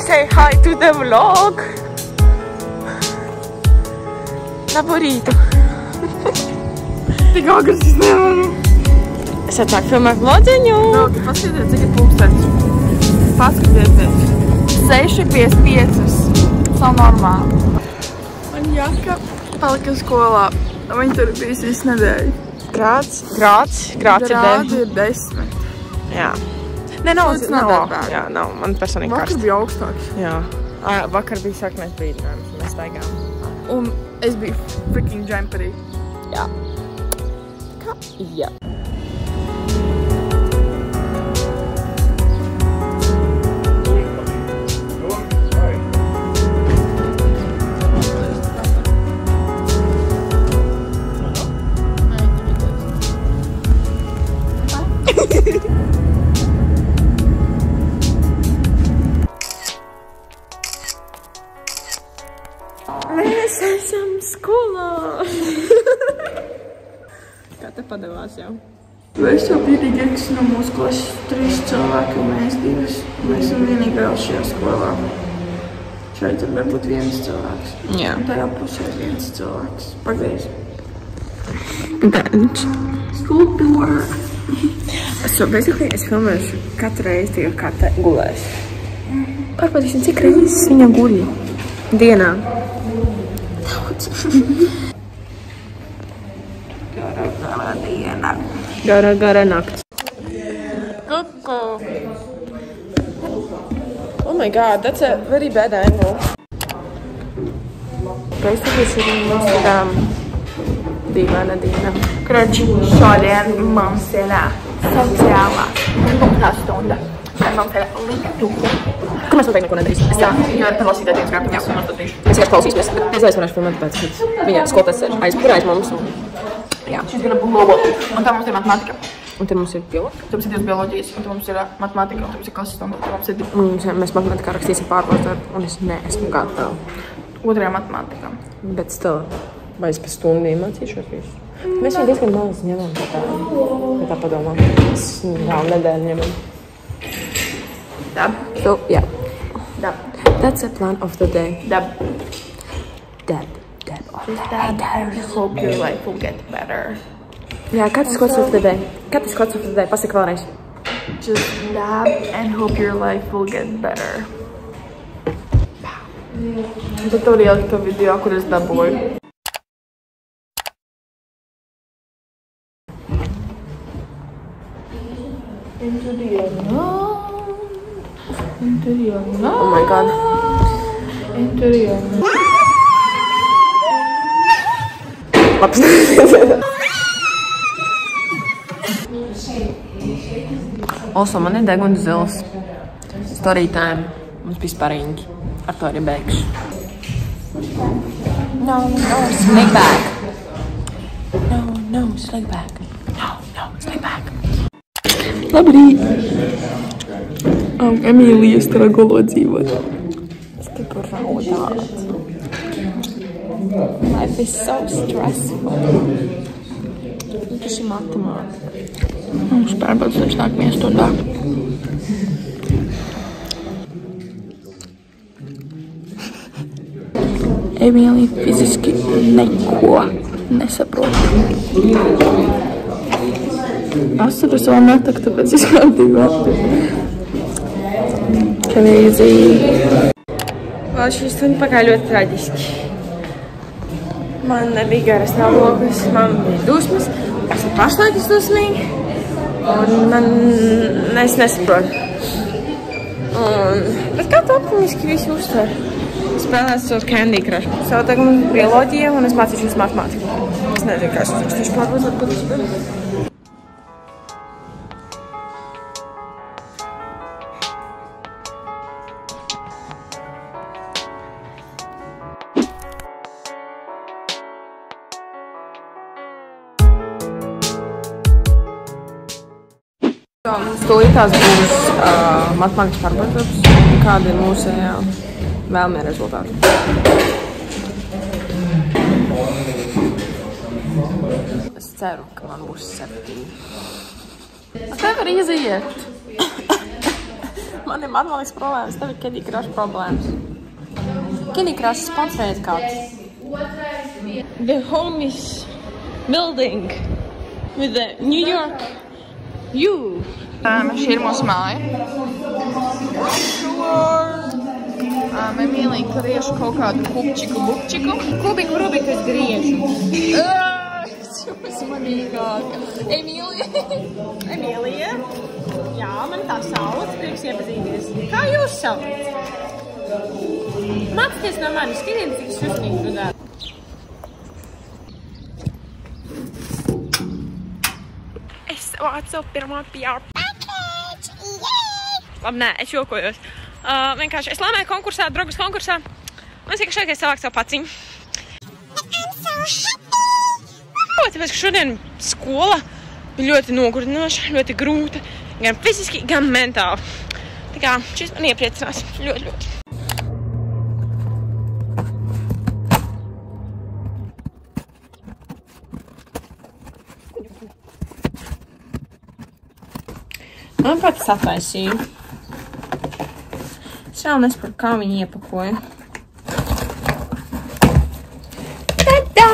say hi to the vlog. Labu rītu. Tik agrs es nevaru. Es atsāku filmēt vlodziņu. Draugi, paskatieties, cik ir pulkstenis. Paskatieties. 6:55. Savu normāli. Man jaka palika skolā. Viņa tur bijis visu nedēļu. Grāds ir 10. Grādi ir 10. Jā. Nē, nav. Bad. Jā, nav. Man personīgi Vakar karsts. bija augstāks. Jā. Vakar bija sarkanais brīdinājums, un mēs staigājām. Un es biju freaking jumperī. Jā. Jā. Mēs esam skolā. Kā te padevās jau? Es jau pietīgāks no mūsu klases 3 cilvēki un mēs 2. Mēs esam vienīgi vēl šajā skolā. Šeit tur var būt 1 cilvēks. Jā. Un tajā pusē 1 cilvēks. Pagriez. Bench. School tour. So, basically, es filmēšu katru reizi tikai kā te gulēs. Pārbaudīsim, cik reizes viņa guļ dienā. Daudz. Gara diena. Gara nakts. Kuku. Oh my god, that's a very bad angle. Basically, mums ir dīvaina diena. Kroči, šodien mums ir sociālā stunda. Mums ir liktuve. Kur mēs noteikti neko nedarīsim? Jā, jo ir palasītā dienas grāmatas un atradīšu. Mēs vienkārši klausīsimies, bet es varēšu filmēt, tāpēc, ka viņa skolotājs ir aiz mums. Jā. Šis ir blogot. Un tā mums ir matemātika. Un tad mums ir bioloģija. Tad mums ir 2 bioloģijas, un tad mums ir matemātika, un tad mums ir klases stunda, un tad mums ir Mēs matemātikā rakstīsim pārbaudot, un es neesmu gatava. 2. matemātika. Bet still, vai es pēc stundu mācīšos visu? Mēs viņu diezgan maz ņemam, tā padomā. Mēs vēl nedēļu ņemam. Dab. So, yeah. Dab. That's a plan of the day. Dab. Dab. Just dab. I hope your life will get better. Jā, kāds quotes of the day? Kāds quotes of the day? Pasaka vēlreiz. Just dab and hope your life will get better. Tad tur ielikt to video, kur es dabūju. Into the unknown. Oh my god. Into the unknown. Labs. Also, man ir deguns zils. Story time. Mums bija spariņķi. Ar to arī beigšu. No, slick back. No, slick back. No, slick back. Labrīt! Emīlija stragolo dzīvot. Es tiku raudāt. Life is so stressful. Tas ir matemātika. Mums pārbaudas līdz nākamajā stundā. Emīlija fiziski neko nesaprot. Asaras vēl netak, tāpēc es kārtībā. Crazy. Vēl šī stunda pagāja ļoti traģiski. Man nebija garas stāvoklis, man bija dusmas, es ir pašlaik dusmīgi, un es nesaprotu. Bet kā tu optimiski visi uztver? Spēlēt savus Candy Crush. Savu tagad man bioloģija, un es mācīšos matemātiku. Es nezinu, kā es uzrakstīšu pārbaudot, bet es varu. Stūlītās būs matemātikas pārbaudības, kāda ir mūsu vēlamie rezultāti. Es ceru, ka man būs 7. Tev var iziet. Man ir matemātikas problēmas, tev ir Candy Crush problēmas. Candy Crush sponsorēs kāds. The homies building with the New York U. Šī ir mūsu māja. Emīlija griež kaut kādu bukčiku. Kubiku Rubiku es griežu. Jūs manīgāka. Emīlija? Jā, man tā sauc, prieks iepazīties. Kā jūs sauc? Mācieties no manis, skrien, cik es uzmanīgi tu dara. Es vācu pirmo PR package, Labi, nē, es jokojos. Vienkārši es lēmēju konkursā, drogas konkursā. Un es vienkārši savāku savu paciņu. Tāpēc, ka šodien skola bija ļoti nogurdinoša, ļoti grūta, gan fiziski, gan mentāli. Tā kā šis man iepriecinās ļoti. Man pats sataisīju. Es vēl nesaprotu, kā viņi iepakoja. Tadā!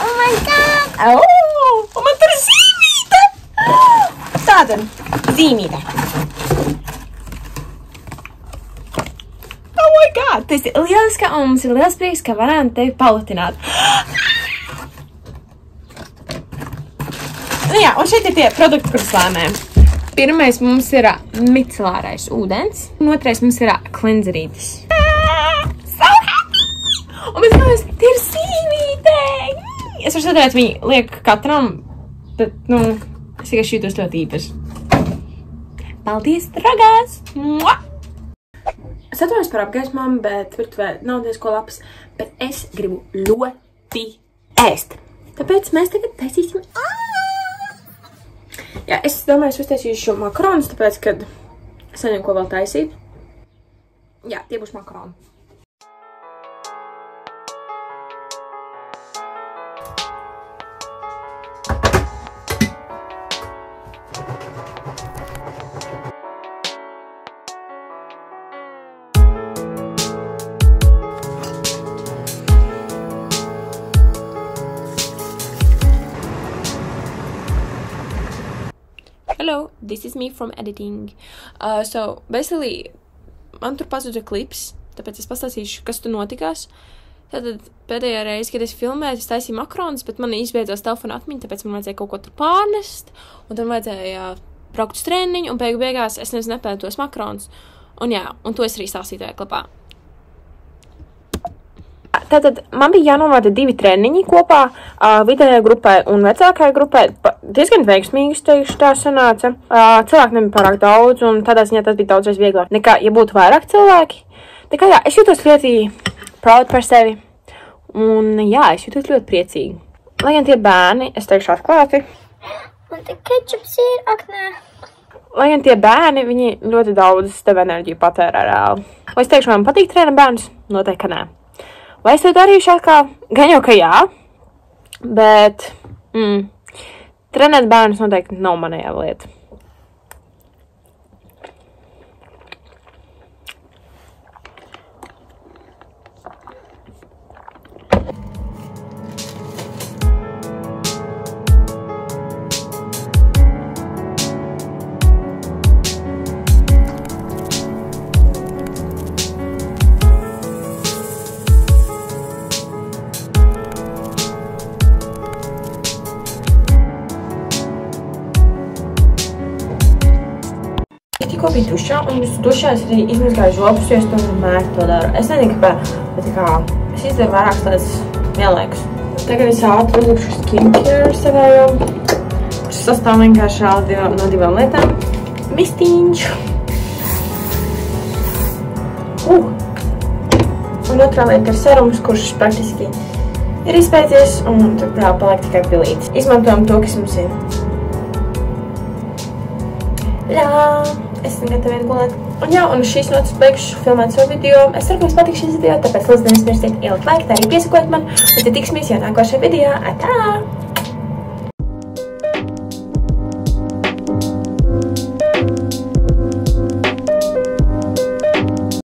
Oh my god! Un man tur ir zīmīte! Tāda zīmīte. Oh my god! Tas ir lieliska un mums ir liels prieks, ka varam tevi palutināt. Nu jā, un šeit ir tie produkti, kurus lēmējam. Pirmais mums ir micelārais ūdens, un otrais mums ir klinzerītis. So happy! Un mēs domājam, tie ir zīmīte! Es varu sadarēt, viņi liek katram, bet, es tikai jūtos ļoti īpaši. Paldies, dragās! Mua! Es atvainojos par apgaismām, bet virtuvē nav diezko labs, bet es gribu ļoti ēst. Tāpēc mēs tagad taisīsim Jā, es domāju, es uztaisīšu šo makaronus, tāpēc, kad es neņemu, ko vēl taisīt. Jā, tie būs makaroni. Hello, this is me from editing. So, basically, man tur pazuda klips, tāpēc es pastāstīšu, kas tur notikās. Tātad pēdējā reize, kad es filmēju, es taisīju makaronus, bet man izbeidzās telefona atmiņa, tāpēc man vajadzēja kaut ko tur pārnest, un tad vajadzēja braukt uz treniņu, un beigās es nepēju tos makaronus. Un jā, un to es arī stāstīju tajā klipā. Tātad man bija jānovada 2 treniņi kopā, vidējai grupai un vecākajai grupai. Diezgan veiksmīgi, teikšu, tā sanāca. Cilvēki nebija pārāk daudz, un tādā ziņā tas bija daudzreiz vieglāk nekā, ja būtu vairāk cilvēki. Tā kā jā, es jūtos ļoti proud par sevi. Un jā, es jūtos ļoti priecīgi. Lai gan tie bērni, es teikšu atklāti. Man te ketčups ir, ak nē. Lai gan tie bērni, viņi ļoti daudz tev enerģiju patērē reāli. Vai es teikšu, man patīk trenēt bērnus? Noteikti, ka nē. Vai es to darīšu atkal? Gan jau, ka jā, bet trenēt bērnus noteikti nav manējā lieta. Tikko biju dušā, un dušā es arī izmazgāju žobus, jo es tomēr to daru. Es nezinu, kāpēc, bet tā kā es izdaru vairākas tādas vienlaikus. Tagad es ātri uzlikšu skincare sevējo, kurš sastāv vienkārši no 2 lietām. Mistiņš. Un otrā lieta ir serums, kurš praktiski ir izbeidzies, un tad paliek tikai pilītis. Izmantojam to, kas mums ir. Es esmu gatava gulēt. Un jā, un šīs notas beigšu filmēt savu video. Es ceru, ka jums patīk šis video, tāpēc lūdzu neaizmirstiet ielikt laiku, tā arī piesakot man. Un tad tiksimies jau nākošajā video. Atā!